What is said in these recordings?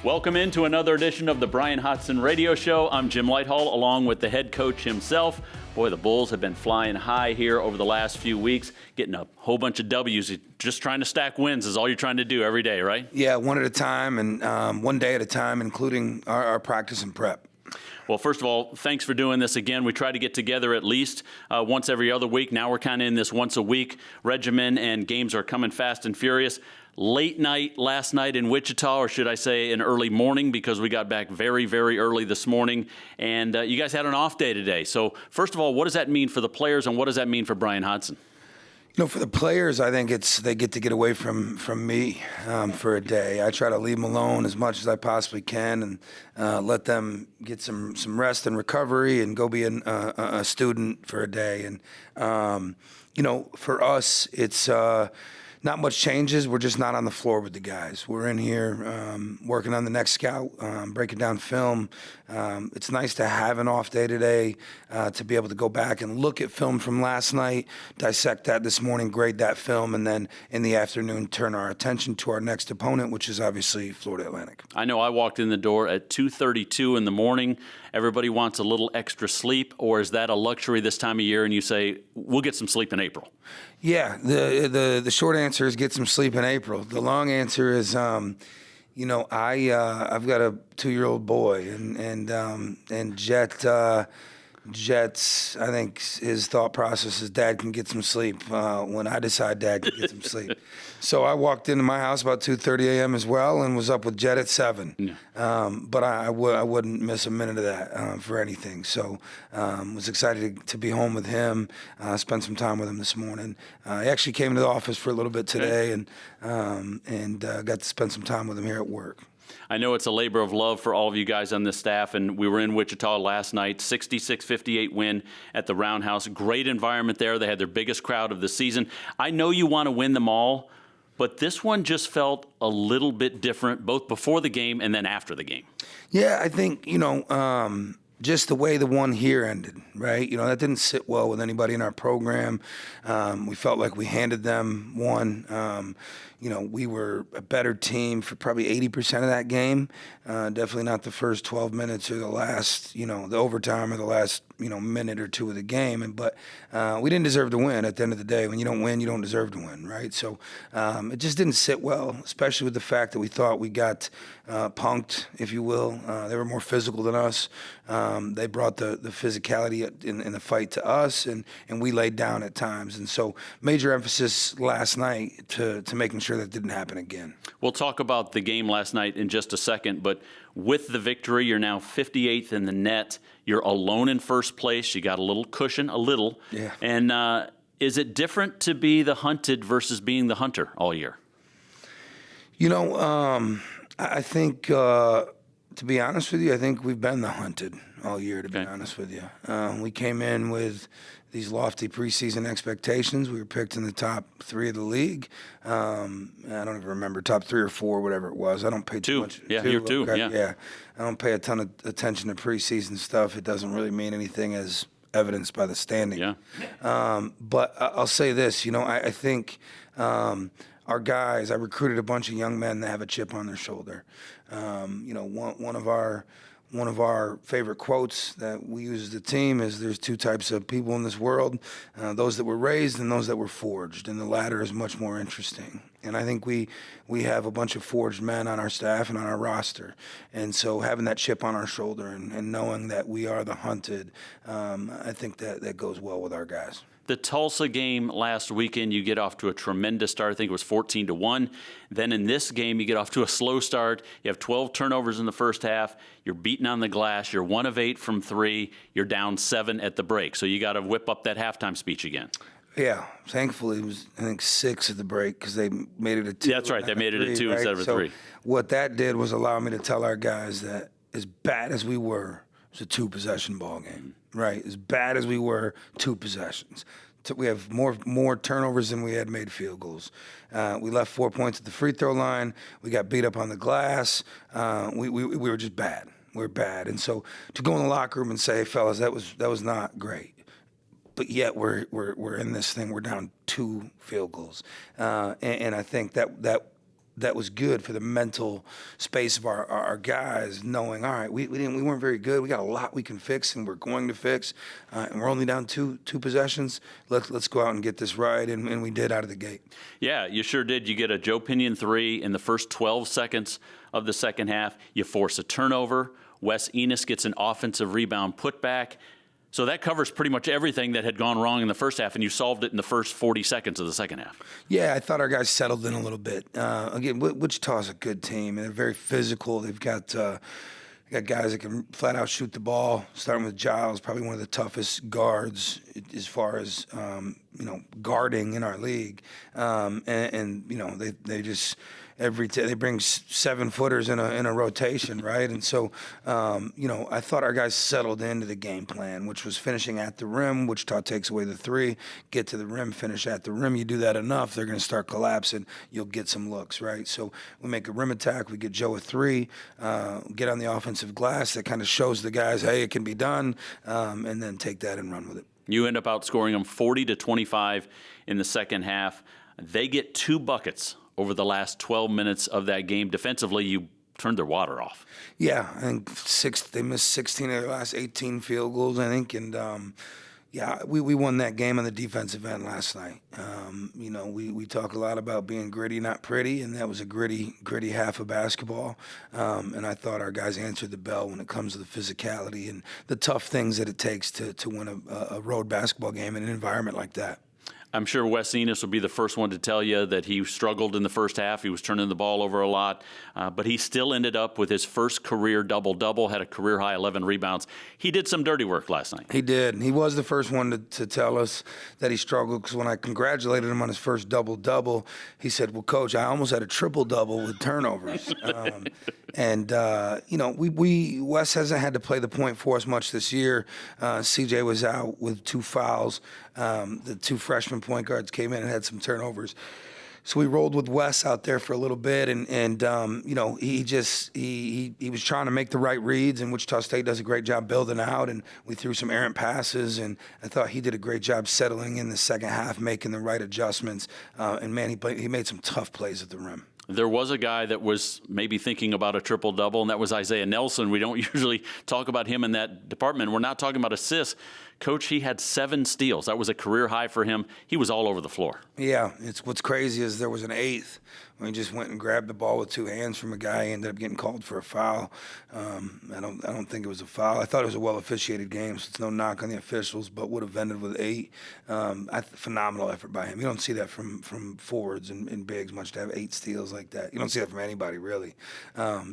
Welcome into another edition of the Bryan Hodgson Radio Show. I'm Jim Lighthall, along with the head coach himself. Boy, the Bulls have been flying high here over the last few weeks, getting a whole bunch of W's. Just trying to stack wins is all you're trying to do every day, right? Yeah, one at a time and one day at a time, including our practice and prep. Well, first of all, thanks for doing this again. We try to get together at least once every other week. Now we're kind of in this once-a-week regimen, and games are coming fast and furious. Late night last night in Wichita, or should I say an early morning, because we got back very, very early this morning. And you guys had an off day today. So first of all, what does that mean for the players, and what does that mean for Bryan Hodgson? You know, for the players, I think they get to get away from me for a day. I try to leave them alone as much as I possibly can and let them get some rest and recovery and go be a student for a day. And, you know, for us, it's not much changes. We're just not on the floor with the guys. We're in here working on the next scout, breaking down film. It's nice to have an off day today to be able to go back and look at film from last night, dissect that this morning, grade that film, and then in the afternoon turn our attention to our next opponent, which is obviously Florida Atlantic. I know I walked in the door at 2:32 in the morning. Everybody wants a little extra sleep, or is that a luxury this time of year and you say, we'll get some sleep in April? Yeah, the short answer is get some sleep in April. The long answer is, you know, I've got a 2-year-old boy, and Jet's, I think his thought process is Dad can get some sleep when I decide Dad can get some sleep. So I walked into my house about 2:30 a.m. as well and was up with Jet at 7. Yeah. But I wouldn't miss a minute of that for anything. So was excited to be home with him, spend some time with him this morning. I actually came to the office for a little bit today and got to spend some time with him here at work. I know it's a labor of love for all of you guys on this staff, and we were in Wichita last night, 66-58 win at the Roundhouse. Great environment there. They had their biggest crowd of the season. I know you want to win them all, but this one just felt a little bit different, both before the game and then after the game. Yeah, I think, you know, just the way the one here ended, right? You know, that didn't sit well with anybody in our program. We felt like we handed them one. You know, we were a better team for probably 80% of that game. Definitely not the first 12 minutes or the last, you know, the overtime or the last, you know, minute or two of the game. But we didn't deserve to win at the end of the day. When you don't win, you don't deserve to win, right? So it just didn't sit well, especially with the fact that we thought we got punked, if you will. They were more physical than us. They brought the physicality in the fight to us, and we laid down at times. And so major emphasis last night to making sure that didn't happen again. We'll talk about the game last night in just a second, but with the victory, you're now 58th in the net. You're alone in first place. You got a little cushion, a little. Yeah. And is it different to be the hunted versus being the hunter all year? You know, I think, to be honest with you, I think we've been the hunted all year, to be honest with you. We came in with these lofty preseason expectations. We were picked in the top 3 of the league. I don't even remember, top 3 or 4, whatever it was. I don't pay too much. Yeah, you're 2, okay, yeah. Yeah, I don't pay a ton of attention to preseason stuff. It doesn't really mean anything as evidenced by the standing. Yeah. But I'll say this, you know, I think our guys, I recruited a bunch of young men that have a chip on their shoulder. You know, one of our favorite quotes that we use as a team is there's 2 types of people in this world, those that were raised and those that were forged, and the latter is much more interesting. And I think we have a bunch of forged men on our staff and on our roster. And so having that chip on our shoulder and knowing that we are the hunted, I think that goes well with our guys. The Tulsa game last weekend, you get off to a tremendous start. I think it was 14-1. Then in this game, you get off to a slow start. You have 12 turnovers in the first half. You're beaten on the glass. You're 1 of 8 from 3. You're down 7 at the break. So you got to whip up that halftime speech again. Yeah, thankfully it was, I think, 6 at the break because they made it a 2. Yeah, that's right. They made it a 2 instead of a 3. What that did was allow me to tell our guys that as bad as we were, it was a 2-possession ball game, right? As bad as we were, 2 possessions. We have more turnovers than we had made field goals. We left 4 points at the free throw line. We got beat up on the glass. We were just bad. We were bad. And so to go in the locker room and say, hey, fellas, that was not great. But yet we're in this thing. We're down 2 field goals, and I think that that was good for the mental space of our guys, knowing, all right, we weren't very good. We got a lot we can fix, and we're going to fix, and we're only down two possessions. Let's go out and get this right, and we did out of the gate. Yeah, you sure did. You get a Joe Pinion 3 in the first 12 seconds of the second half. You force a turnover. Wes Enos gets an offensive rebound putback. So that covers pretty much everything that had gone wrong in the first half, and you solved it in the first 40 seconds of the second half. Yeah, I thought our guys settled in a little bit. Again, Wichita's a good team, and they're very physical. They've got guys that can flat out shoot the ball, starting with Giles, probably one of the toughest guards as far as, guarding in our league. They just they bring 7-footers in a rotation, right? And so, I thought our guys settled into the game plan, which was finishing at the rim. Wichita takes away the 3, get to the rim, finish at the rim. You do that enough, they're going to start collapsing. You'll get some looks, right? So we make a rim attack. We get Joe a 3, get on the offensive glass. That kind of shows the guys, hey, it can be done, and then take that and run with it. You end up outscoring them 40-25 in the second half. They get 2 buckets over the last 12 minutes of that game. Defensively, you turned their water off. Yeah, I think they missed 16 of their last 18 field goals, I think, and we won that game on the defensive end last night. We talk a lot about being gritty, not pretty, and that was a gritty half of basketball. And I thought our guys answered the bell when it comes to the physicality and the tough things that it takes to win a road basketball game in an environment like that. I'm sure Wes Enos will be the first one to tell you that he struggled in the first half. He was turning the ball over a lot, but he still ended up with his first career double-double, had a career-high 11 rebounds. He did some dirty work last night. He did. He was the first one to tell us that he struggled, because when I congratulated him on his first double-double, he said, well, Coach, I almost had a triple-double with turnovers. Wes hasn't had to play the point for us much this year. CJ was out with 2 fouls. The 2 freshman point guards came in and had some turnovers. So we rolled with Wes out there for a little bit, and he was trying to make the right reads, and Wichita State does a great job building out, and we threw some errant passes, and I thought he did a great job settling in the second half, making the right adjustments, and man, he made some tough plays at the rim. There was a guy that was maybe thinking about a triple-double, and that was Isaiah Nelson. We don't usually talk about him in that department. We're not talking about assists. Coach, he had 7 steals. That was a career high for him. He was all over the floor. Yeah, what's crazy is there was an 8th when he just went and grabbed the ball with 2 hands from a guy. He ended up getting called for a foul. I don't think it was a foul. I thought it was a well-officiated game, so it's no knock on the officials, but would have ended with 8. Phenomenal effort by him. You don't see that from forwards and bigs much, to have 8 steals like that. You don't see that from anybody, really.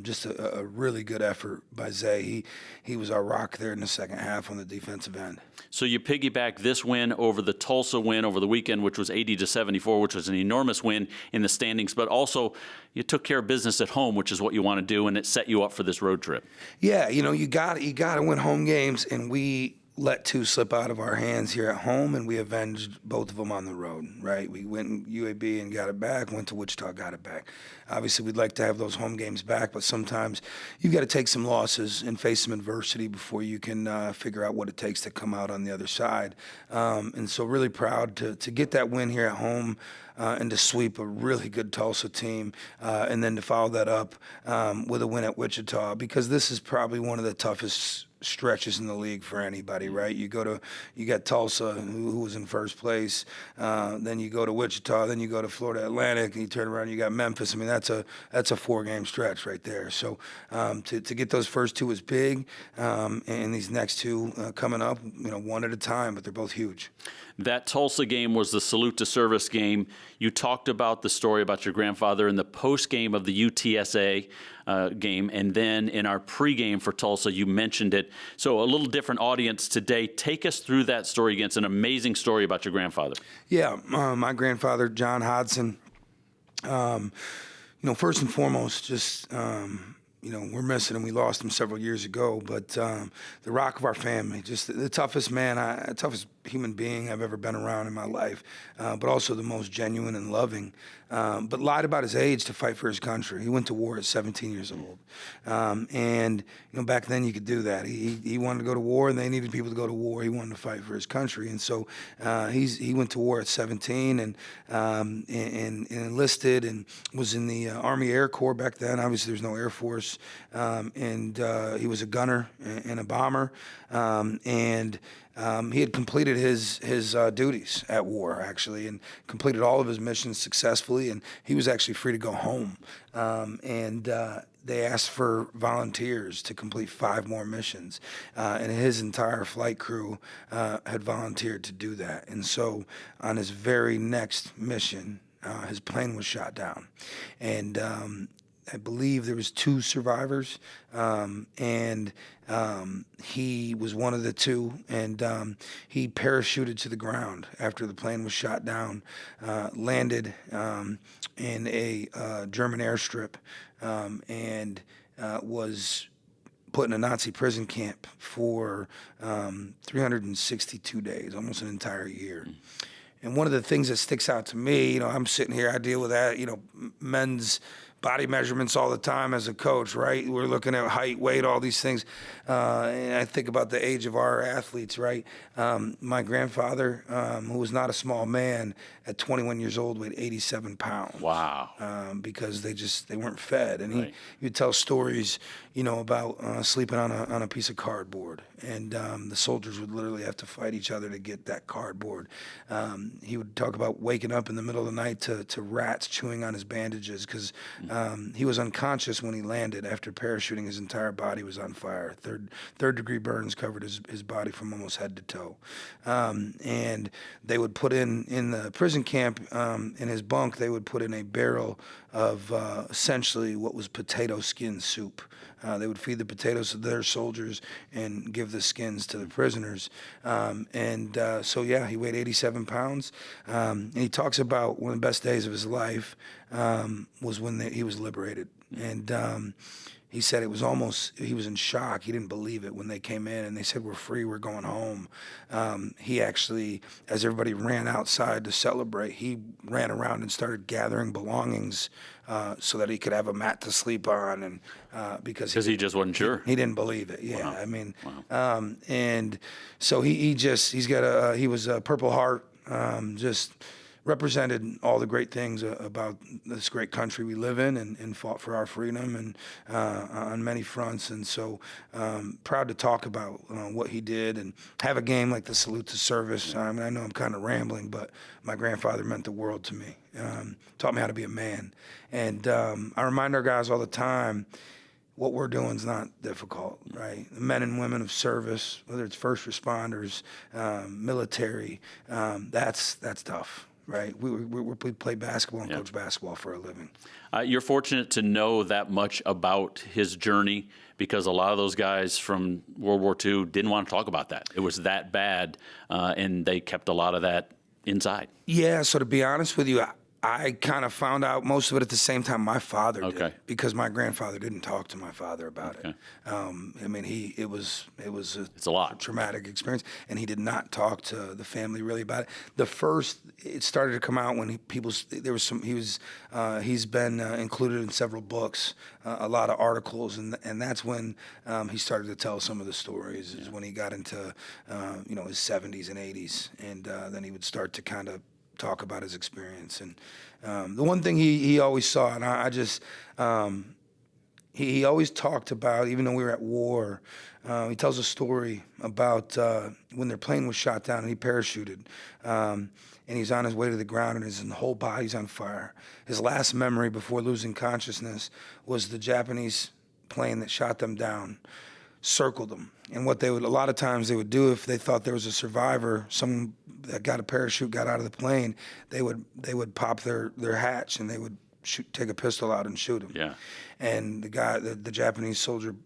Just a really good effort by Zay. He was our rock there in the second half on the defensive end. So you piggyback this win over the Tulsa win over the weekend, which was 80-74, which was an enormous win in the standings, but also you took care of business at home, which is what you want to do, and it set you up for this road trip. Yeah, you got to win home games, and we let 2 slip out of our hands here at home, and we avenged both of them on the road, right? We went in UAB and got it back, went to Wichita, got it back. Obviously, we'd like to have those home games back, but sometimes you've got to take some losses and face some adversity before you can figure out what it takes to come out on the other side. And so really proud to get that win here at home, and to sweep a really good Tulsa team, and then to follow that up with a win at Wichita, because this is probably one of the toughest stretches in the league for anybody, right? You got Tulsa, who was in first place, then you go to Wichita, then you go to Florida Atlantic, and you turn around, you got Memphis. I mean, that's a 4-game stretch right there. So to get those first 2 is big, and these next 2 coming up, one at a time, but they're both huge. That Tulsa game was the salute to service game. You talked about the story about your grandfather in the post game of the UTSA game, and then in our pregame for Tulsa, you mentioned it. So a little different audience today. Take us through that story again. It's an amazing story about your grandfather. Yeah, my grandfather, John Hodgson. First and foremost, just we're missing him. We lost him several years ago, but the rock of our family, just the toughest man, toughest human being I've ever been around in my life, but also the most genuine and loving. But lied about his age to fight for his country. He went to war at 17 years old, and back then you could do that. He wanted to go to war, and they needed people to go to war. He wanted to fight for his country, and so he went to war at 17 and enlisted and was in the Army Air Corps back then. Obviously, there's no Air Force, and he was a gunner and a bomber, and he had completed his duties at war, actually, and completed all of his missions successfully, and he was actually free to go home. They asked for volunteers to complete 5 more missions, and his entire flight crew had volunteered to do that. And so on his very next mission, his plane was shot down. And I believe there was 2 survivors, and he was one of the 2, and he parachuted to the ground after the plane was shot down, landed in a German airstrip, and was put in a Nazi prison camp for 362 days, almost an entire year. And one of the things that sticks out to me, I'm sitting here, I deal with that, men's body measurements all the time as a coach, right? We're looking at height, weight, all these things. And I think about the age of our athletes, right? My grandfather, who was not a small man, at 21 years old, weighed 87 pounds. Wow. Because they weren't fed. And Right. he would tell stories, about sleeping on a piece of cardboard. And the soldiers would literally have to fight each other to get that cardboard. He would talk about waking up in the middle of the night to rats chewing on his bandages because he was unconscious when he landed. After parachuting, his entire body was on fire. Third degree burns covered his body from almost head to toe. And they would put in the prison camp, in his bunk, they would put in a barrel of essentially what was potato skin soup. They would feed the potatoes to their soldiers and give the skins to the prisoners. So he weighed 87 pounds. And he talks about one of the best days of his life was when he was liberated. And he said he was in shock. He didn't believe it when they came in and they said, "We're free, we're going home." He actually, as everybody ran outside to celebrate, he ran around and started gathering belongings so that he could have a mat to sleep on, and because he just wasn't sure. He didn't believe it. Yeah, Wow. I mean, Wow. and so he was a Purple Heart, just represented all the great things about this great country we live in, and fought for our freedom and on many fronts. And so proud to talk about what he did and have a game like the Salute to Service. I mean, I know I'm kind of rambling, but my grandfather meant the world to me. Taught me how to be a man. And I remind our guys all the time, what we're doing is not difficult, right? The men and women of service, whether it's first responders, military, that's tough. Right, we play basketball and coach basketball for a living. You're fortunate to know that much about his journey because a lot of those guys from World War II didn't want to talk about that. It was that bad, and they kept a lot of that inside. Yeah, so to be honest with you, I kind of found out most of it at the same time my father did, Okay. because my grandfather didn't talk to my father about it. I mean, it was It's a lot. traumatic experience, and he did not talk to the family really about it. It started to come out when he's been included in several books, a lot of articles, and that's when he started to tell some of the stories. Is when he got into his 70s and 80s, and then he would start to kind of talk about his experience. And the one thing he always saw, and he always talked about, even though we were at war, he tells a story about when their plane was shot down and he parachuted, and he's on his way to the ground and his whole body's on fire. His last memory before losing consciousness was the Japanese plane that shot them down circled them. And what a lot of times they would do, if they thought there was a survivor, someone that got a parachute, got out of the plane, they would pop their hatch and they would take a pistol out and shoot him. Yeah. And the Japanese soldier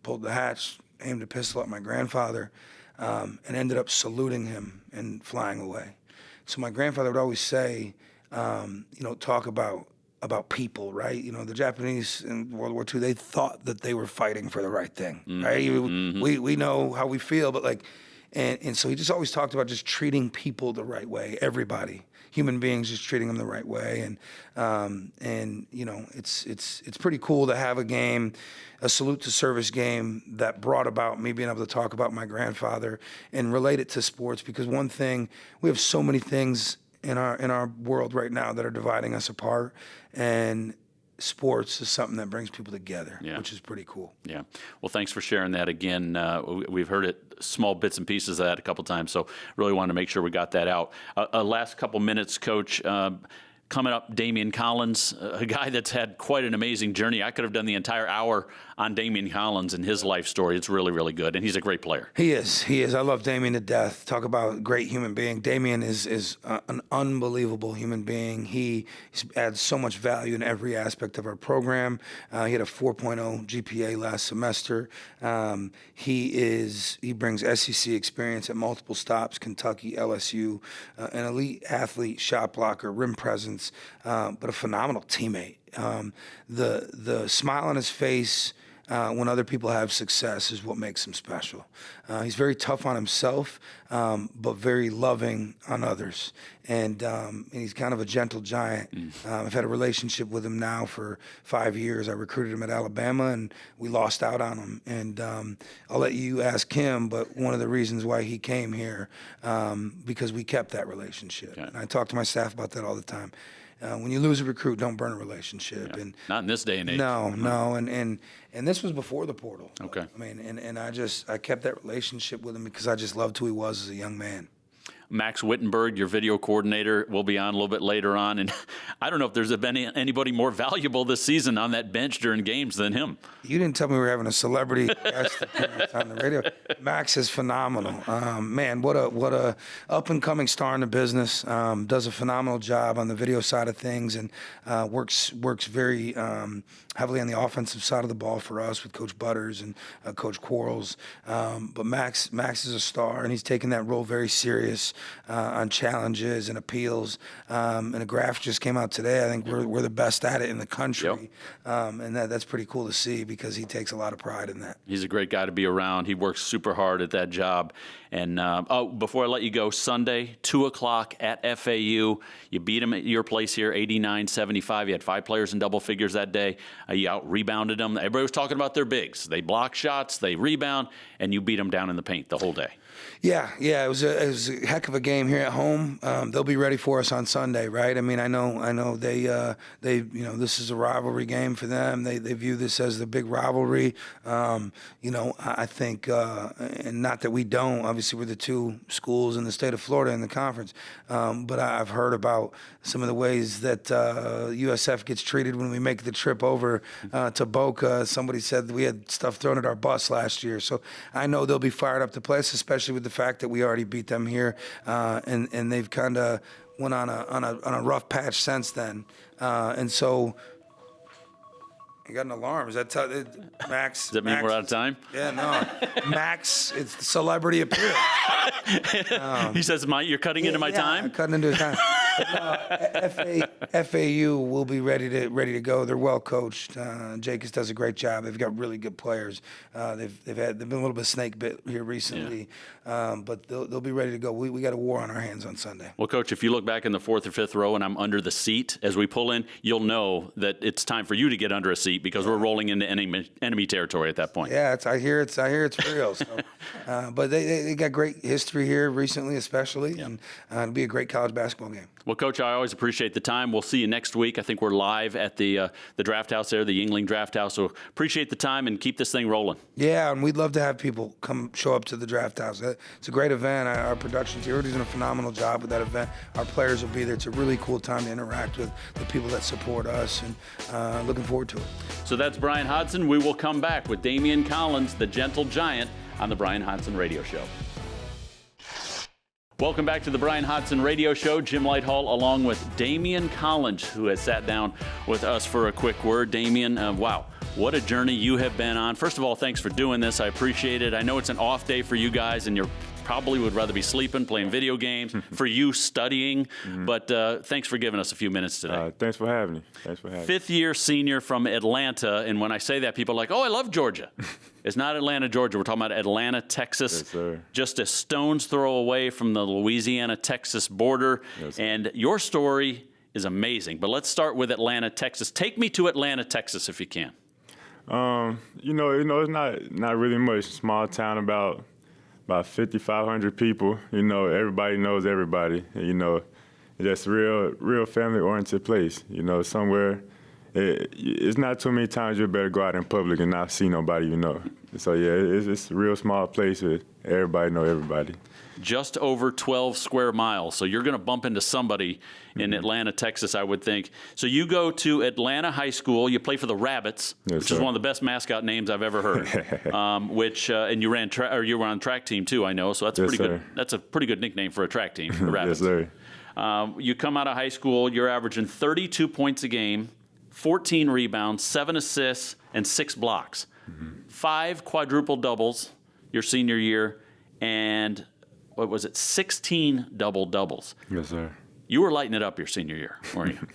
pulled the hatch, aimed a pistol at my grandfather, and ended up saluting him and flying away. So my grandfather would always say, talk about people, right? The Japanese in World War II, they thought that they were fighting for the right thing, right? We know how we feel, but And so he just always talked about just treating people the right way, everybody, human beings, just treating them the right way. And you know, it's pretty cool to have a game, a salute to service game that brought about me being able to talk about my grandfather and relate it to sports, because one thing, we have so many things in our world right now that are dividing us apart, and sports is something that brings people together, which is pretty cool. Yeah. Well, thanks for sharing that again. We've heard it, small bits and pieces of that a couple times, so really wanted to make sure we got that out. Last couple minutes, Coach. Coming up, Daimion Collins, a guy that's had quite an amazing journey. I could have done the entire hour on Daimion Collins and his life story. It's really, really good, and he's a great player. He is. I love Daimion to death. Talk about a great human being. Daimion is an unbelievable human being. He adds so much value in every aspect of our program. He had a 4.0 GPA last semester. He brings SEC experience at multiple stops, Kentucky, LSU, an elite athlete, shot blocker, rim presence, but a phenomenal teammate. The smile on his face when other people have success is what makes him special. He's very tough on himself, but very loving on others. And he's kind of a gentle giant. I've had a relationship with him now for 5 years. I recruited him at Alabama, and we lost out on him. And I'll let you ask him, but one of the reasons why he came here, because we kept that relationship. Okay. And I talk to my staff about that all the time. When you lose a recruit, don't burn a relationship. Yeah. And not in this day and age. No. And this was before the portal. Okay. I mean, and I kept that relationship with him because I just loved who he was as a young man. Max Wittenberg, your video coordinator, will be on a little bit later on. And I don't know if there's been anybody more valuable this season on that bench during games than him. You didn't tell me we were having a celebrity guest appearance on the radio. Max is phenomenal. Man, what a up-and-coming star in the business. Does a phenomenal job on the video side of things, and works very heavily on the offensive side of the ball for us with Coach Butters and Coach Quarles. But Max is a star, and he's taken that role very serious on challenges and appeals. And a graph just came out today. I think we're the best at it in the country. Yep. And that's pretty cool to see, because he takes a lot of pride in that. He's a great guy to be around. He works super hard at that job. And before I let you go, Sunday, 2 o'clock at FAU. You beat him at your place here, 89-75. You had 5 players in double figures that day. You out-rebounded them. Everybody was talking about their bigs. They block shots, they rebound, and you beat them down in the paint the whole day. Yeah, it was a heck of a game here at home. They'll be ready for us on Sunday, right? I mean, I know they this is a rivalry game for them. They view this as the big rivalry. I think, and not that we don't. Obviously, we're the 2 schools in the state of Florida in the conference. But I've heard about some of the ways that USF gets treated when we make the trip over to Boca. Somebody said we had stuff thrown at our bus last year, so I know they'll be fired up to play us, especially with the fact that we already beat them here, and they've kind of went on a rough patch since then, and so. I got an alarm. Is that Max? Does that mean we're out of time? Yeah, no. Max, it's the celebrity appearance. He says, "You're cutting into my time." I'm cutting into his time. FAU will be ready to go. They're well coached. Jacobs does a great job. They've got really good players. They've been a little bit snake bit here recently, but they'll be ready to go. We got a war on our hands on Sunday. Well, Coach, if you look back in the 4th or 5th row and I'm under the seat as we pull in, you'll know that it's time for you to get under a seat, because we're rolling into enemy territory at that point. Yeah, I hear it's real. So, but they got great history here recently, especially, and it'll be a great college basketball game. Well, Coach, I always appreciate the time. We'll see you next week. I think we're live at the draft house there, the Yingling Draft House. So appreciate the time and keep this thing rolling. Yeah, and we'd love to have people come show up to the draft house. It's a great event. Our production team, everybody's doing a phenomenal job with that event. Our players will be there. It's a really cool time to interact with the people that support us, and looking forward to it. So that's Bryan Hodgson. We will come back with Daimion Collins, the gentle giant, on the Bryan Hodgson Radio Show. Welcome back to the Bryan Hodgson Radio Show. Jim Lighthall along with Daimion Collins, who has sat down with us for a quick word. Daimion, wow, what a journey you have been on. First of all, thanks for doing this. I appreciate it. I know it's an off day for you guys, and you're probably would rather be sleeping, playing video games. For you, studying. But thanks for giving us a few minutes today. Thanks for having me. Fifth-year senior from Atlanta, and when I say that, people are like, oh, I love Georgia. It's not Atlanta, Georgia. We're talking about Atlanta, Texas. Yes, sir. Just a stone's throw away from the Louisiana-Texas border. Yes, sir. And your story is amazing. But let's start with Atlanta, Texas. Take me to Atlanta, Texas, if you can. It's not really much. Small town, about 5,500 people. Everybody knows everybody. Just real family-oriented place. Somewhere. It's not too many times you better go out in public and not see nobody you know. So yeah, it's a real small place where everybody know everybody. Just over 12 square miles. So you're going to bump into somebody in Atlanta, Texas, I would think. So you go to Atlanta High School. You play for the Rabbits, yes, which sir. is one of the best mascot names I've ever heard. And you you were on track team too, I know. So that's yes, pretty sir. good. That's a pretty good nickname for a track team, the Rabbits. Yes, sir. You come out of high school. You're averaging 32 points a game, 14 rebounds, 7 assists, and 6 blocks. 5 quadruple doubles your senior year, and 16 double-doubles. Yes, sir. You were lighting it up your senior year, weren't you?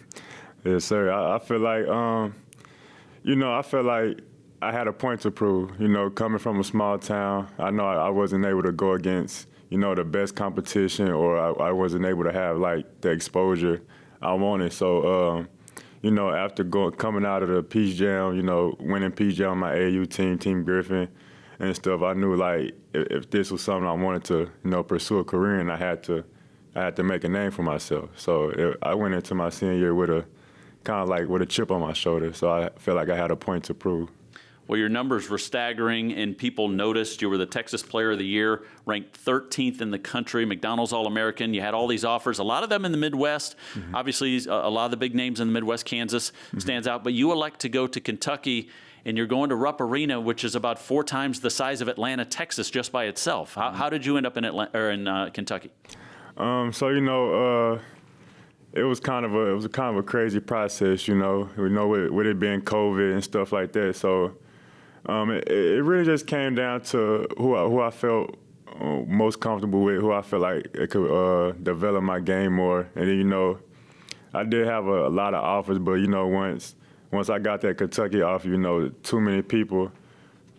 Yes, sir. I feel like, I feel like I had a point to prove. Coming from a small town, I know I wasn't able to go against, the best competition, or I wasn't able to have, the exposure I wanted. So, after coming out of the Peach Jam, winning Peach Jam, my AAU team, Team Griffin, and stuff, I knew if this was something I wanted to pursue a career in, I had to make a name for myself. So I went into my senior year with a chip on my shoulder. So I feel like I had a point to prove. Well, your numbers were staggering, and people noticed. You were the Texas Player of the Year, ranked 13th in the country, McDonald's All-American. You had all these offers, a lot of them in the Midwest. Obviously, a lot of the big names in the Midwest, Kansas stands out. But you elect to go to Kentucky, and you're going to Rupp Arena, which is about 4 times the size of Atlanta, Texas, just by itself. How did you end up in Kentucky? It was kind of a crazy process. We know with it being COVID and stuff like that. So it really just came down to who I felt most comfortable with, who I felt like it could develop my game more. And then, I did have a lot of offers, but once I got that Kentucky offer, too many people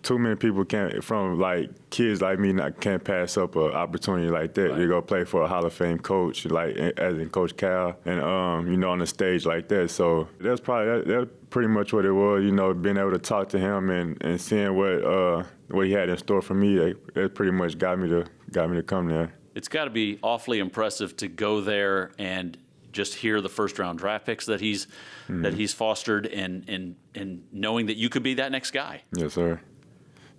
can't, from kids like me, can't pass up an opportunity like that. Right. You go play for a Hall of Fame coach, as in Coach Cal, and on the stage like that. So that's pretty much what it was. Being able to talk to him and seeing what he had in store for me, that pretty much got me to come there. It's got to be awfully impressive to go there and just hear the first-round draft picks that he's fostered, and knowing that you could be that next guy. Yes, sir.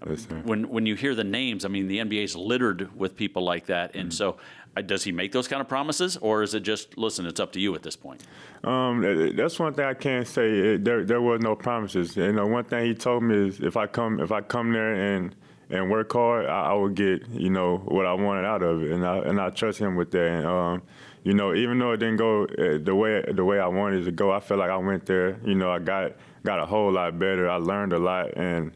Yes, sir. When you hear the names, I mean, the NBA's littered with people like that. And so does he make those kind of promises, or is it just, listen, it's up to you at this point? That's one thing I can't say. There was no promises. One thing he told me is if I come there and work hard, I will get, what I wanted out of it. And I trust him with that. And, even though it didn't go the way I wanted it to go, I feel like I went there. I got a whole lot better. I learned a lot, and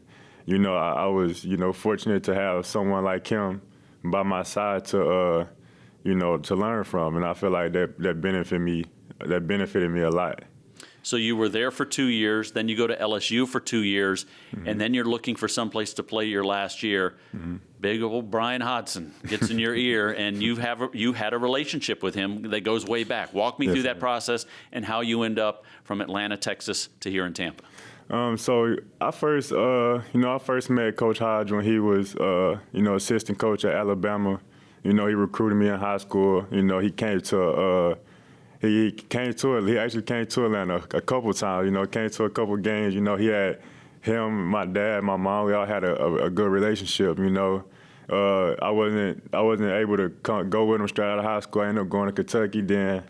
I was fortunate to have someone like him by my side to learn from, and I feel like that benefited me a lot. So you were there for 2 years, then you go to LSU for 2 years, and then you're looking for someplace to play your last year. Big old Bryan Hodgson gets in your ear, and you had a relationship with him that goes way back. Walk me through that process and how you end up from Atlanta, Texas, to here in Tampa. So I first met Coach Hodge when he was, assistant coach at Alabama. He recruited me in high school. He came to He actually came to Atlanta a couple times. Came to a couple games. He had him, my dad, my mom. We all had a good relationship. I wasn't able to go with him straight out of high school. I ended up going to Kentucky. Then,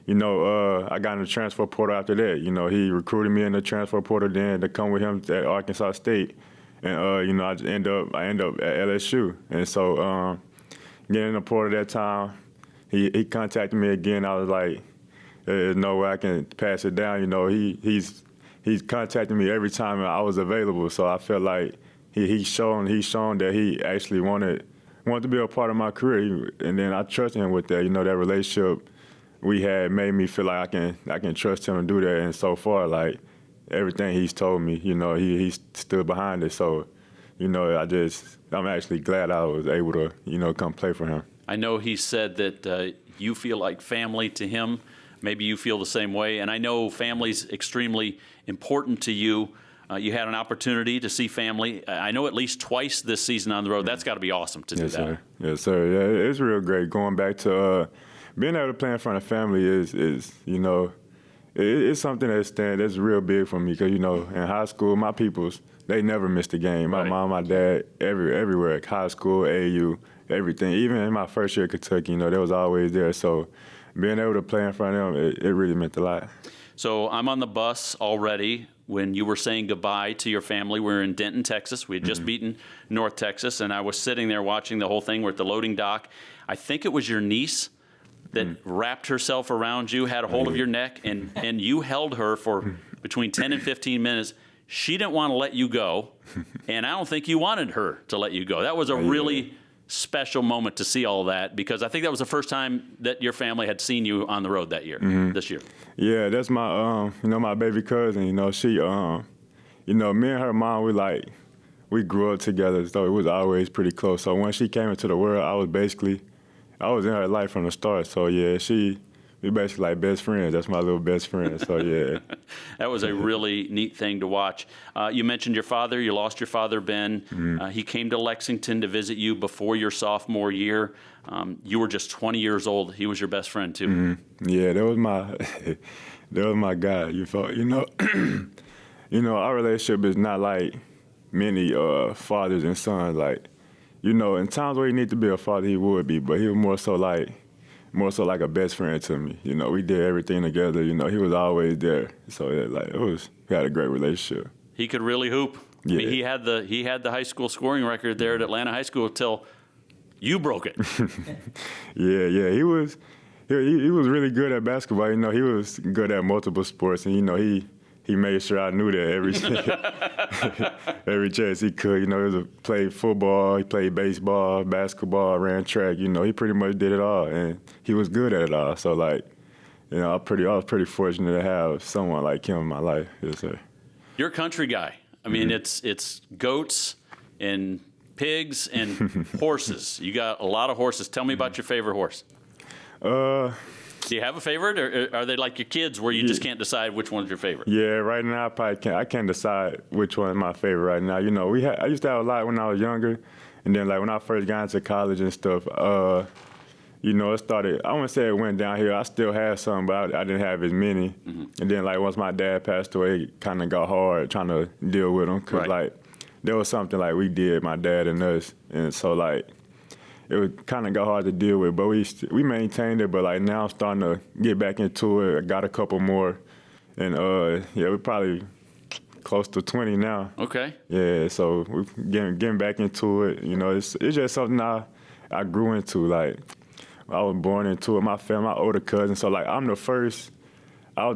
I got in the transfer portal after that. He recruited me in the transfer portal then to come with him at Arkansas State, and I just end up at LSU. And so, getting in the portal that time, he contacted me again. I was like, there's no way I can pass it down. He's contacted me every time I was available. So I felt like he's shown that he actually wanted wanted to be a part of my career, and then I trusted him with that. You know, that relationship we had made me feel like I can trust him to do that. And so far, like everything he's told me, you know, he stood behind it. So, you know, I'm actually glad I was able to, you know, come play for him. I know he said that you feel like family to him. Maybe you feel the same way. And I know family's extremely important to you. You had an opportunity to see family, I know at least twice this season on the road. That's got to be awesome to do that. Sir. Yes, sir. Yeah, it's real great. Going back to being able to play in front of family is you know, it's something that's real big for me because, you know, in high school, my peoples, they never missed a game. My mom, my dad, everywhere, high school, AU, everything. Even in my first year at Kentucky, you know, they was always there. So being able to play in front of them, it really meant a lot. So I'm on the bus already when you were saying goodbye to your family. We were in Denton, Texas. We had just beaten North Texas, and I was sitting there watching the whole thing. We're at the loading dock. I think it was your niece that wrapped herself around you, had a hold of your neck, and you held her for between 10 and 15 minutes. She didn't want to let you go, and I don't think you wanted her to let you go. That was a really special moment to see all that, because I think that was the first time that your family had seen you on the road that year, this year. Yeah, that's my, you know, my baby cousin. You know, she, you know, me and her mom, we grew up together, so it was always pretty close. So when she came into the world, I was in her life from the start. So yeah, we basically like best friends. That's my little best friend. So yeah. That was a really neat thing to watch. You mentioned your father. You lost your father, Ben. He came to Lexington to visit you before your sophomore year. You were just 20 years old. He was your best friend too. Yeah, that was my guy. You know, you know, our relationship is not like many fathers and sons. Like, you know, in times where he needed to be a father, he would be, but he was more so like a best friend to me. You know, we did everything together. You know, he was always there. So we had a great relationship. He could really hoop. Yeah. I mean, he had the high school scoring record there at Atlanta High School till you broke it. Yeah. He was really good at basketball. You know, he was good at multiple sports, and you know, he made sure I knew that every chance he could. You know, he played football, he played baseball, basketball, ran track. You know, he pretty much did it all, and he was good at it all. So, like, you know, I was pretty fortunate to have someone like him in my life. Yes, sir. You're a country guy. I mean, it's goats and pigs and horses. You got a lot of horses. Tell me about your favorite horse. Do you have a favorite, or are they like your kids where you just can't decide which one's your favorite? Yeah, right now I can't decide which one is my favorite right now. You know, I used to have a lot when I was younger, and then like when I first got into college and stuff, you know, it started, I wouldn't say it went downhill. I still had some, but I didn't have as many. And then like once my dad passed away, it kind of got hard trying to deal with them, because like there was something like we did, my dad and us, and so like it was kind of got hard to deal with, but we maintained it. But like now I'm starting to get back into it. I got a couple more, and yeah, we're probably close to 20 now. Okay. Yeah, so we're getting back into it. You know, it's just something I grew into. Like I was born into it. My family, my older cousin. So like I was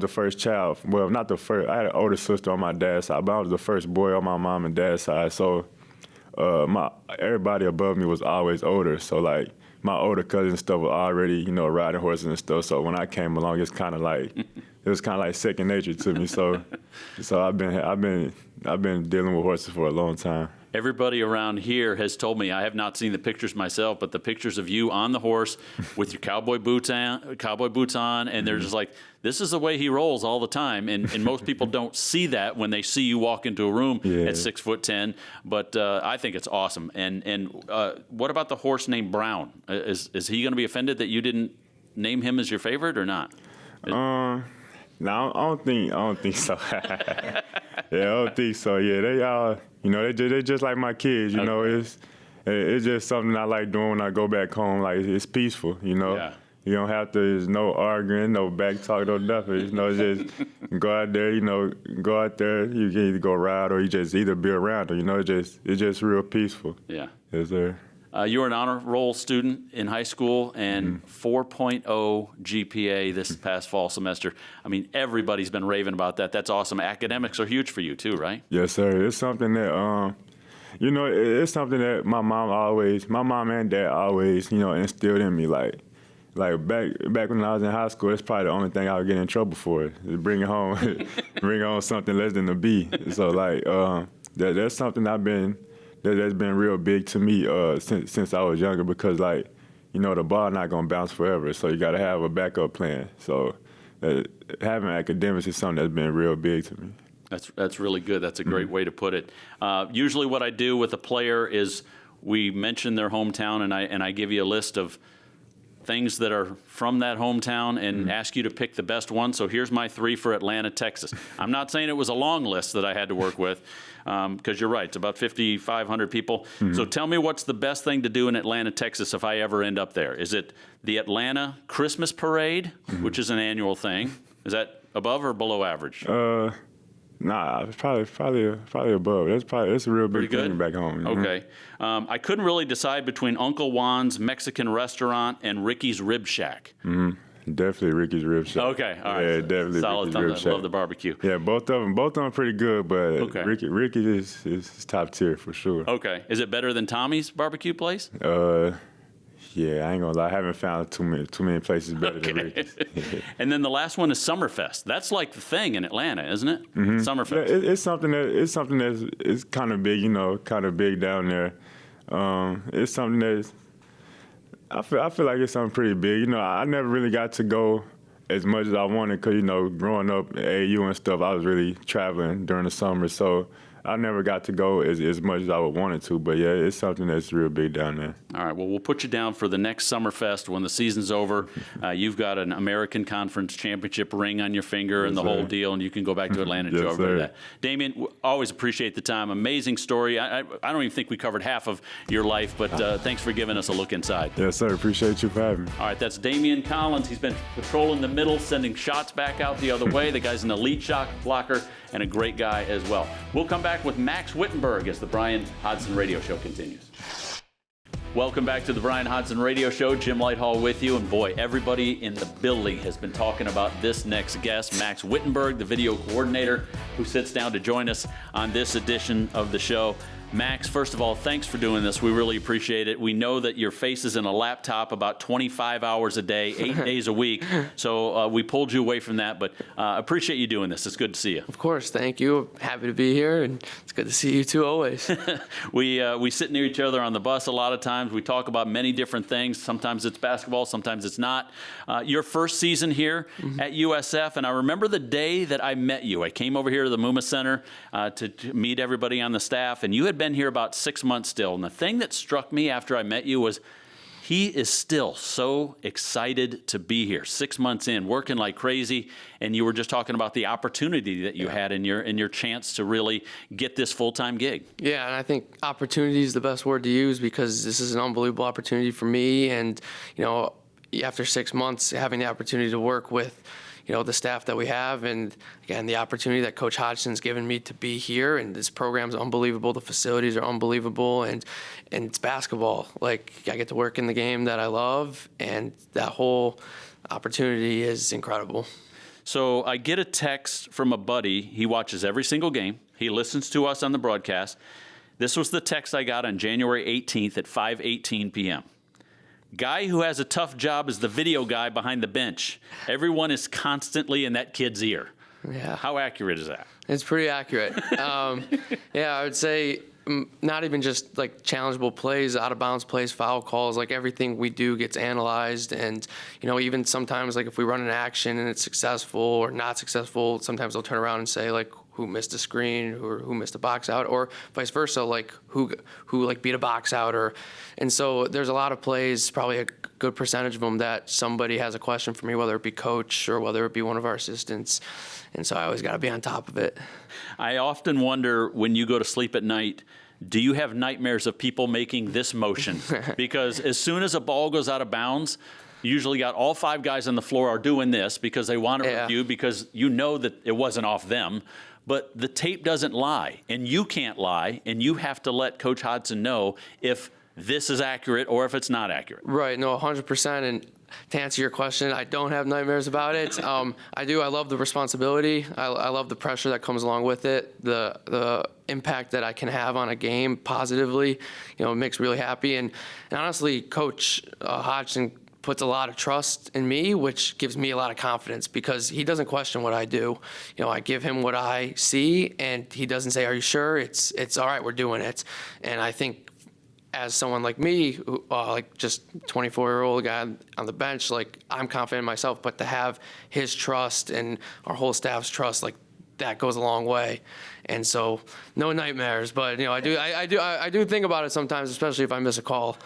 the first child. Well, not the first. I had an older sister on my dad's side, but I was the first boy on my mom and dad's side. So everybody above me was always older. So like my older cousins and stuff were already, you know, riding horses and stuff. So when I came along, it was kind of like second nature to me. So I've been dealing with horses for a long time. Everybody around here has told me, I have not seen the pictures myself, but the pictures of you on the horse with your cowboy boots on, and they're just like, this is the way he rolls all the time. And most people don't see that when they see you walk into a room at 6'10". But I think it's awesome. And what about the horse named Brown? Is he going to be offended that you didn't name him as your favorite or not? No, I don't think so. Yeah, I don't think so. Yeah, they all, you know, they just like my kids. You know, it's just something I like doing when I go back home. Like it's peaceful. You know, you don't have to. There's no arguing, no back talk, no nothing. You know, just go out there. You know, go out there. You can either go ride or you just either be around them. You know, it's just real peaceful. Yeah. Yes, sir. You were an honor roll student in high school and 4.0 GPA this past fall semester. I mean, everybody's been raving about that. That's awesome. Academics are huge for you too, right? Yes, sir. It's something that, you know, it's something that my mom and dad always, you know, instilled in me. Like back when I was in high school, that's probably the only thing I would get in trouble for, is bringing home something less than a B. So like that's something that's been real big to me since I was younger, because like, you know, the ball not gonna bounce forever, so you got to have a backup plan. So having academics is something that's been real big to me. That's really good. That's a great way to put it. Usually what I do with a player is we mention their hometown, and I give you a list of things that are from that hometown and ask you to pick the best one. So here's my 3 for Atlanta, Texas. I'm not saying it was a long list that I had to work with, because you're right, it's about 5,500 people. So tell me, what's the best thing to do in Atlanta, Texas if I ever end up there? Is it the Atlanta Christmas Parade, which is an annual thing? Is that above or below average? Nah, it's probably above. That's a real big thing back home. Okay. I couldn't really decide between Uncle Juan's Mexican restaurant and Ricky's Rib Shack. Definitely Ricky's Rib Shack. Okay, all right. Yeah, definitely Solid Ricky's Rib Shack. Love the barbecue. Yeah, both of them are pretty good, but Okay. Ricky is top tier for sure. Okay. Is it better than Tommy's barbecue place? Yeah, I ain't gonna lie, I haven't found too many places better than Ricky's. And then the last one is Summerfest. That's like the thing in Atlanta, isn't it? Summerfest. Yeah, it's something that's kind of big, you know, kind of big down there. It's something that's I feel like it's something pretty big. You know, I never really got to go as much as I wanted, because, you know, growing up at AU and stuff, I was really traveling during the summer, so I never got to go as much as I would wanted to. But yeah, it's something that's real big down there. All right, well, we'll put you down for the next Summerfest when the season's over. You've got an American Conference Championship ring on your finger and the whole deal, and you can go back to Atlanta and show everybody that. Daimion, always appreciate the time. Amazing story. I don't even think we covered half of your life, but thanks for giving us a look inside. Yes, sir. Appreciate you for having me. All right, that's Daimion Collins. He's been patrolling the middle, sending shots back out the other way. The guy's an elite shot blocker and a great guy as well. We'll come back with Max Wittenberg as the Bryan Hodgson Radio Show continues. Welcome back to the Bryan Hodgson Radio Show. Jim Lighthall with you. And boy, everybody in the building has been talking about this next guest, Max Wittenberg, the video coordinator, who sits down to join us on this edition of the show. Max, first of all, thanks for doing this. We really appreciate it. We know that your face is in a laptop about 25 hours a day, 8 days a week. So we pulled you away from that, but appreciate you doing this. It's good to see you. Of course, thank you. Happy to be here, and it's good to see you too always. We sit near each other on the bus a lot of times. We talk about many different things. Sometimes it's basketball, sometimes it's not. Your first season here at USF, and I remember the day that I met you. I came over here to the Muma Center to meet everybody on the staff, and you had been here about 6 months still. And the thing that struck me after I met you was he is still so excited to be here 6 months in, working like crazy. And you were just talking about the opportunity that you had in your chance to really get this full-time gig. Yeah, and I think opportunity is the best word to use, because this is an unbelievable opportunity for me. And, you know, after 6 months, having the opportunity to work with, you know, the staff that we have, and again, the opportunity that Coach Hodgson's given me to be here, and this program's unbelievable. The facilities are unbelievable, and it's basketball. Like, I get to work in the game that I love, and that whole opportunity is incredible. So I get a text from a buddy. He watches every single game. He listens to us on the broadcast. This was the text I got on January 18th at 5:18 p.m. Guy who has a tough job is the video guy behind the bench. Everyone is constantly in that kid's ear. Yeah. How accurate is that? It's pretty accurate. Yeah, I would say not even just like challengeable plays, out of bounds plays, foul calls, like everything we do gets analyzed. And, you know, even sometimes like if we run an action and it's successful or not successful, sometimes they'll turn around and say like who missed a screen or who missed a box out, or vice versa, like who like beat a box out. And so there's a lot of plays, probably a good percentage of them, that somebody has a question for me, whether it be coach or whether it be one of our assistants. And so I always got to be on top of it. I often wonder, when you go to sleep at night, do you have nightmares of people making this motion? Because as soon as a ball goes out of bounds, you usually got all 5 guys on the floor are doing this because they want to review, because you know that it wasn't off them. But the tape doesn't lie, and you can't lie, and you have to let Coach Hodgson know if this is accurate or if it's not accurate. Right, no, 100%. And to answer your question, I don't have nightmares about it. I do. I love the responsibility. I love the pressure that comes along with it. The impact that I can have on a game positively, it makes me really happy. And honestly, Coach Hodgson puts a lot of trust in me, which gives me a lot of confidence because he doesn't question what I do. I give him what I see, and he doesn't say, "Are you sure?" It's all right. We're doing it. And I think, as someone like me, who, like just 24-year-old guy on the bench, like I'm confident in myself, but to have his trust and our whole staff's trust, like that goes a long way. And so no nightmares, but I do think about it sometimes, especially if I miss a call.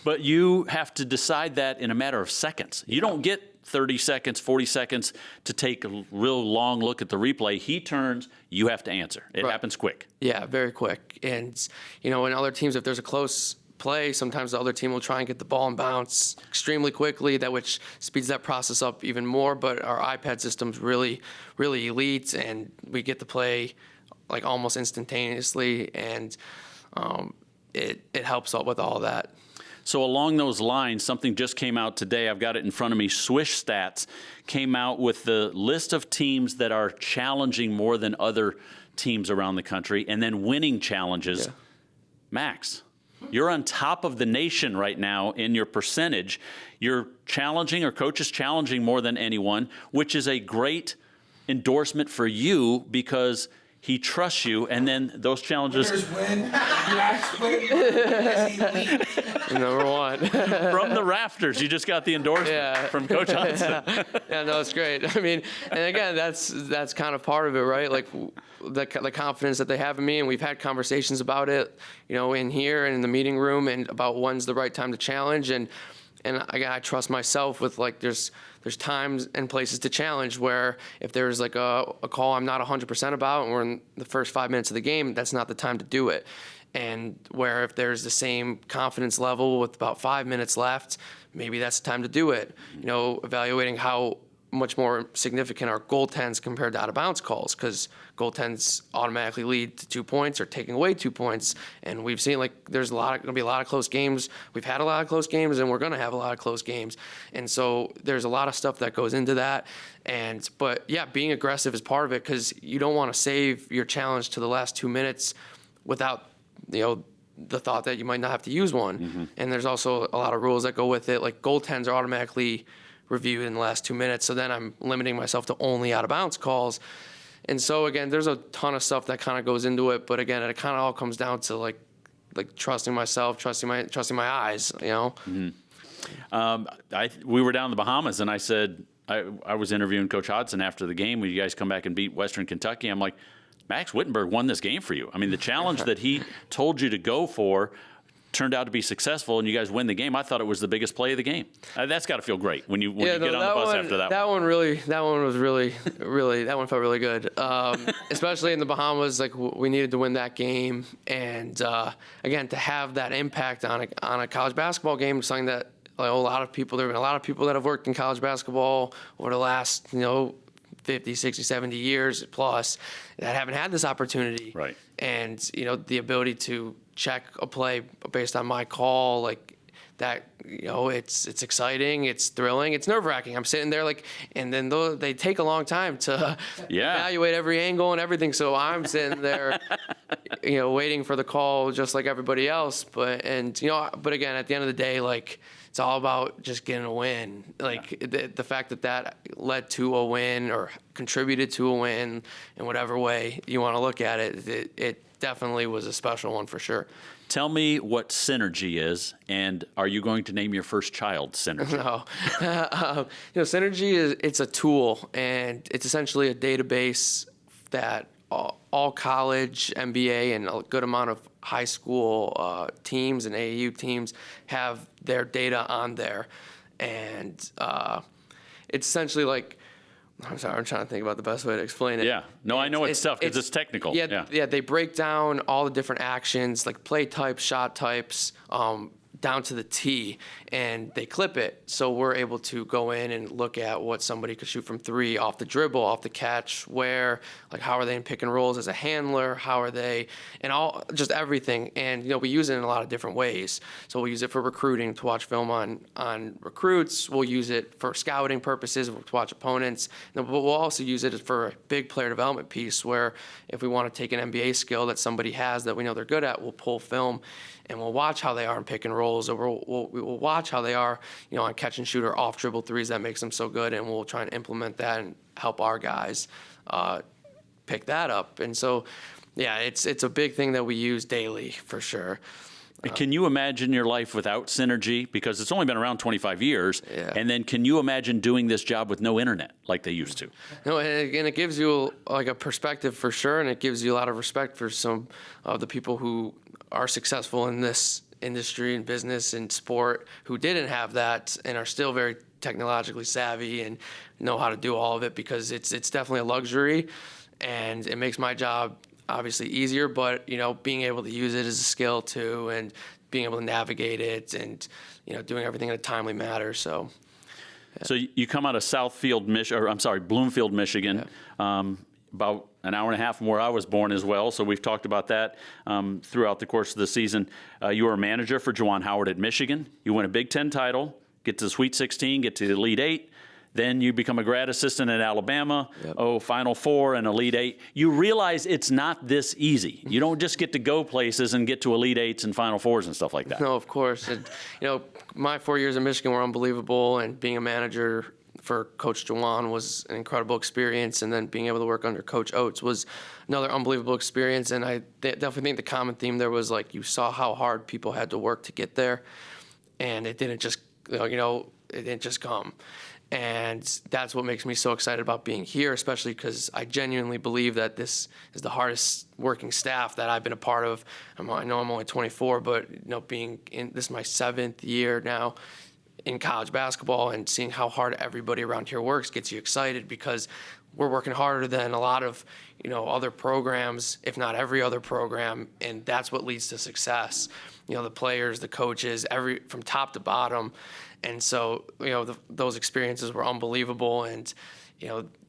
But you have to decide that in a matter of seconds. You don't get 30 seconds, 40 seconds to take a real long look at the replay. He turns, you have to answer. It happens quick. Yeah, very quick. And, in other teams, if there's a close play, sometimes the other team will try and get the ball and bounce extremely quickly, which speeds that process up even more. But our iPad system's really, really elite, and we get the play like almost instantaneously, and it helps out with all that. So along those lines, something just came out today. I've got it in front of me. Swish Stats came out with the list of teams that are challenging more than other teams around the country and then winning challenges. Yeah. Max, you're on top of the nation right now in your percentage. You're challenging, or coach is challenging more than anyone, which is a great endorsement for you because he trusts you, and then those challenges. Max Wittenberg. Number one. From the rafters. You just got the endorsement from Coach Hodgson. Yeah, no, it's great. I mean, and again, that's kind of part of it, right? Like the confidence that they have in me, and we've had conversations about it, in here and in the meeting room, and about when's the right time to challenge. And I trust myself with, like, there's times and places to challenge where if there's like a call I'm not 100% about and we're in the first 5 minutes of the game, that's not the time to do it. And where if there's the same confidence level with about 5 minutes left, maybe that's the time to do it. Evaluating how much more significant are goaltends compared to out-of-bounds calls, because goaltends automatically lead to 2 points or taking away 2 points. And we've seen, like, there's going to be a lot of close games. We've had a lot of close games, and we're going to have a lot of close games. And so there's a lot of stuff that goes into that. But yeah, being aggressive is part of it, because you don't want to save your challenge to the last 2 minutes without, the thought that you might not have to use one. Mm-hmm. And there's also a lot of rules that go with it. Like, goaltends are automatically reviewed in the last 2 minutes, so then I'm limiting myself to only out-of-bounds calls. And so, again, there's a ton of stuff that kind of goes into it, but again, it kind of all comes down to like trusting myself, trusting my eyes, Mm-hmm. We were down in the Bahamas, and I said, I was interviewing Coach Hodgson after the game when you guys come back and beat Western Kentucky. I'm like, Max Wittenberg won this game for you. I mean, the challenge that he told you to go for turned out to be succell, and you guys win the game. I thought it was the biggest play of the game. That's got to feel great when you get on the bus after that. That one was really, that one felt really good. Especially in the Bahamas, like, we needed to win that game, and again, to have that impact on a college basketball game, something that, like, there have been a lot of people that have worked in college basketball over the last 50, 60, 70 years plus that haven't had this opportunity. Right. And, the ability to check a play based on my call, like that, it's exciting, it's thrilling, it's nerve-wracking. I'm sitting there, like, and then they take a long time to evaluate every angle and everything. So I'm sitting there, waiting for the call just like everybody else. But again, at the end of the day, like, it's all about just getting a win. Like, the fact that led to a win or contributed to a win in whatever way you want to look at it, it definitely was a special one for sure. Tell me what Synergy is, and are you going to name your first child Synergy? No. Synergy it's a tool, and it's essentially a database that all college, NBA, and a good amount of high school teams and AAU teams have their data on there. And it's essentially like, I'm sorry, I'm trying to think about the best way to explain it. Yeah. No, I know it's tough because it's technical. Yeah, they break down all the different actions, like play types, shot types, down to the T, and they clip it. So we're able to go in and look at what somebody could shoot from three, off the dribble, off the catch, where, like, how are they in pick and rolls as a handler, how are they, and all, just everything. And, we use it in a lot of different ways. So we'll use it for recruiting, to watch film on recruits. We'll use it for scouting purposes, to watch opponents. But we'll also use it for a big player development piece, where if we want to take an NBA skill that somebody has that we know they're good at, we'll pull film and we'll watch how they are in pick and rolls, or we'll watch how they are, on catch and shoot or off dribble threes that makes them so good, and we'll try and implement that and help our guys pick that up. And so, yeah, it's a big thing that we use daily for sure. Can you imagine your life without Synergy? Because it's only been around 25 years. Yeah. And then can you imagine doing this job with no internet like they used to? No, and it gives you like a perspective for sure, and it gives you a lot of respect for some of the people who are successful in this industry and business and sport who didn't have that and are still very technologically savvy and know how to do all of it, because it's definitely a luxury, and it makes my job obviously easier, but being able to use it as a skill too, and being able to navigate it, and doing everything in a timely manner. So you come out of Bloomfield, Michigan, about an hour and a half from where I was born as well. So we've talked about that throughout the course of the season. You were a manager for Juwan Howard at Michigan. You win a Big Ten title, get to the Sweet 16, get to the Elite Eight. Then you become a grad assistant at Alabama, Final Four and Elite Eight. You realize it's not this easy. You don't just get to go places and get to Elite Eights and Final Fours and stuff like that. No, of course. And, my 4 years in Michigan were unbelievable, and being a manager for Coach Juwan was an incredible experience, and then being able to work under Coach Oates was another unbelievable experience. And I definitely think the common theme there was, like, you saw how hard people had to work to get there, and it didn't just, it didn't just come. And that's what makes me so excited about being here, especially because I genuinely believe that this is the hardest working staff that I've been a part of. I know I'm only 24, but being in this is my 7th year now in college basketball, and seeing how hard everybody around here works gets you excited, because we're working harder than a lot of other programs, if not every other program, and that's what leads to success. The players, the coaches, from top to bottom. And so, those experiences were unbelievable, and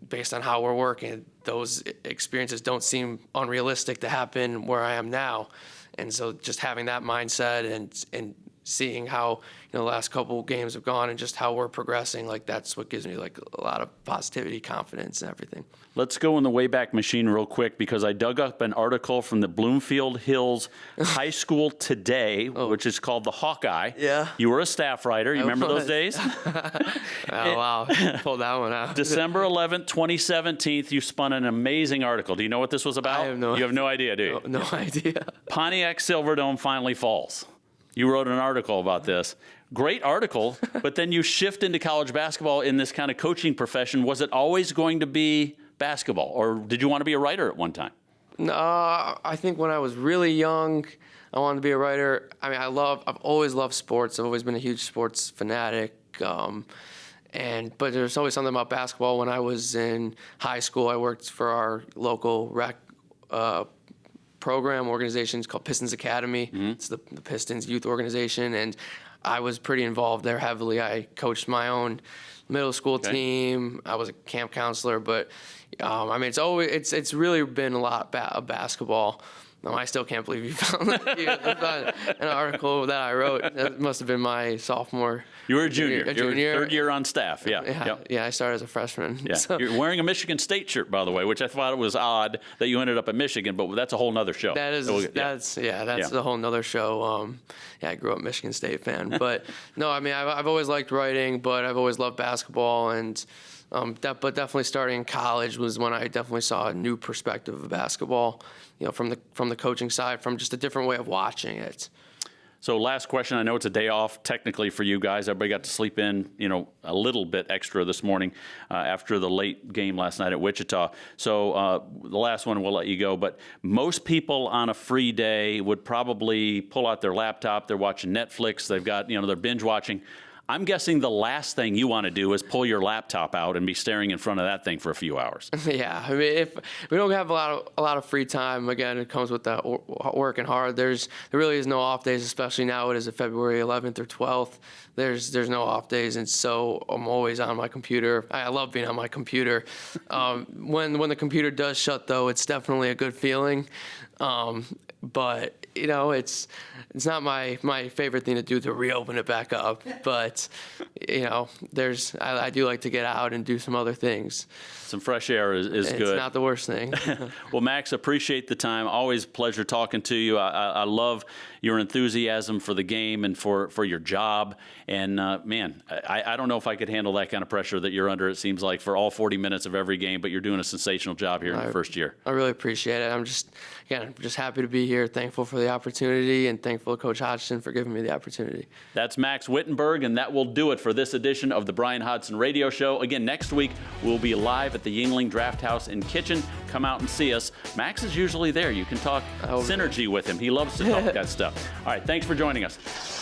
based on how we're working, those experiences don't seem unrealistic to happen where I am now. And so, just having that mindset and seeing how the last couple games have gone and just how we're progressing, like, that's what gives me like a lot of positivity, confidence, and everything. Let's go in the Wayback Machine real quick, because I dug up an article from the Bloomfield Hills High School Today, which is called The Hawkeye. Yeah. You were a staff writer. You remember those days? Oh, wow. Pulled that one out. December 11th, 2017, you spun an amazing article. Do you know what this was about? You have no idea, do you? No idea. Pontiac Silverdome finally falls. You wrote an article about this. Great article, but then you shift into college basketball in this kind of coaching profession. Was it always going to be basketball, or did you want to be a writer at one time? No, I think when I was really young, I wanted to be a writer. I mean, I've always loved sports. I've always been a huge sports fanatic. But there's always something about basketball. When I was in high school, I worked for our local rec program organization. It's called Pistons Academy. Mm-hmm. It's the Pistons youth organization, and I was pretty involved there heavily. I coached my own middle school team. I was a camp counselor, but I mean, it's really been a lot of basketball. I still can't believe you found an article that I wrote. That must have been my sophomore. You were a junior. You were third year on staff. Yeah. Yeah, I started as a freshman. Yeah. So. You're wearing a Michigan State shirt, by the way, which I thought it was odd that you ended up at Michigan, but that's a whole nother show. That's a whole nother show. I grew up a Michigan State fan, but no, I mean, I've always liked writing, but I've always loved basketball, and but definitely starting in college was when I definitely saw a new perspective of basketball. From the coaching side, from just a different way of watching it. So last question. I know it's a day off technically for you guys. Everybody got to sleep in, a little bit extra this morning after the late game last night at Wichita. So the last one, we'll let you go. But most people on a free day would probably pull out their laptop. They're watching Netflix. They've got, they're binge watching. I'm guessing the last thing you want to do is pull your laptop out and be staring in front of that thing for a few hours. Yeah, I mean, if we don't have a lot of free time, again, it comes with that working hard. There really is no off days, especially now. It is February 11th or 12th. There's no off days, and so I'm always on my computer. I love being on my computer. When the computer does shut, though, it's definitely a good feeling. But you know, it's not my favorite thing to do to reopen it back up. But you know, I do like to get out and do some other things. Some fresh air is good. It's not the worst thing. Well, Max, appreciate the time. Always a pleasure talking to you. I love your enthusiasm for the game and for your job. And man, I don't know if I could handle that kind of pressure that you're under, it seems like, for all 40 minutes of every game, but you're doing a sensational job here in the first year. I really appreciate it. I'm just happy to be here, thankful for the opportunity, and thankful to Coach Hodgson for giving me the opportunity. That's Max Wittenberg, and that will do it for this edition of the Bryan Hodgson Radio Show. Again, next week, we'll be live at the Yingling Draft House in Kitchen. Come out and see us. Max is usually there. You can talk synergy with him. He loves to talk that stuff. All right, thanks for joining us.